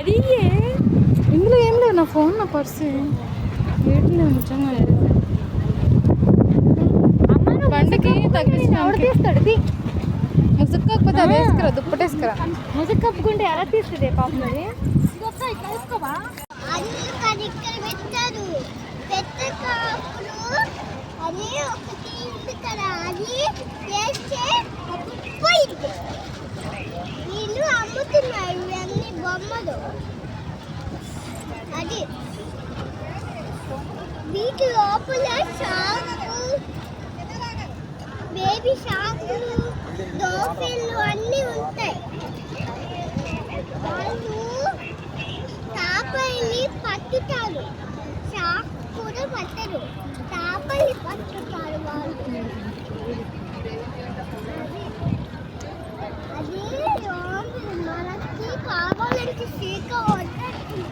అది ఇందులో ఏం లేదు, నా ఫోన్ నా పర్సు ఏంటి లేదు నిజంగా. బండికి తగ్గిస్తాడు ముసుగు కాకపోతే అది వేసుకురా, దుప్పటేసుకురా. ముసుగు కప్పుకుంటే ఎలా తీస్తుంది పాపం అది. వీళ్ళు అమ్ముతున్నారు ఇవన్నీ బొమ్మలు. అది వీటి లోపల షాంపు, బేబీ షాంపులు, డోఫిన్లు అన్నీ ఉంటాయి. వాళ్ళు తాపల్ని పట్టుతారు, షాంపు కూడా పట్టరు, తాపల్ని పట్టుతారు వాళ్ళు. అది మనకి కావాలంటే సీక వద్దండి.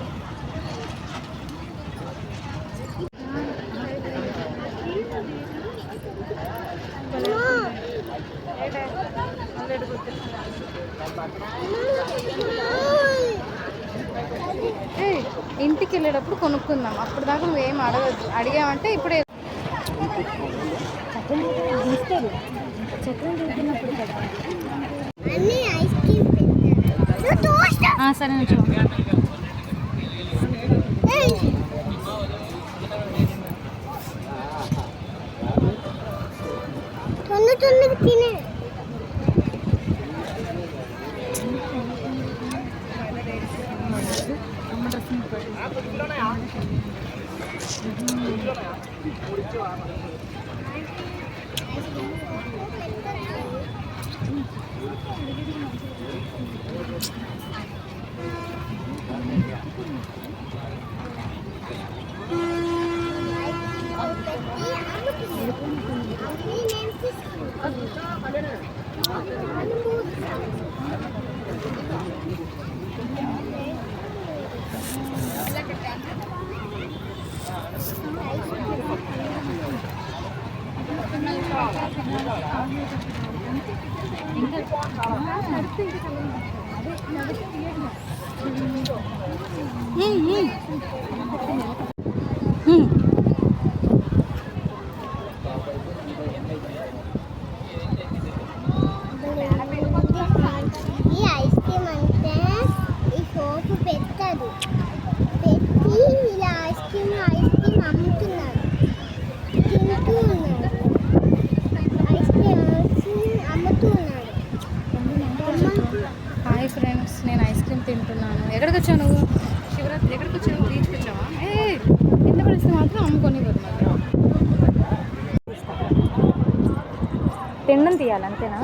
ఇంటికి వెళ్ళేటప్పుడు కొనుక్కుందాం, అప్పుడు దాకా నువ్వేం అడగద్దు. అడిగామంటే ఇప్పుడే చక్రం తింటున్నప్పుడు సరే నుంచి తినే ఈ ఐస్ క్రీమ్ అంటే ఈ సోపు పెట్టదు, పెట్టి ఇలా ఐస్ క్రీమ్ అమ్ముతున్నారు, తింటూ ఉన్నారు, ఐస్ క్రీమ్ అమ్ముతూ ఉన్నారు. హాయ్ ఫ్రెండ్స్, నేను ఐస్ క్రీమ్ తింటున్నాను. ఎక్కడికి వచ్చావు నువ్వు? శివరాత్రి ఎక్కడికి వచ్చావు? బీచ్కి వచ్చావా? కింద పడిస్తే మాత్రం అమ్ముకొని పోదు. మరి తిండం తీయాలి అంతేనా?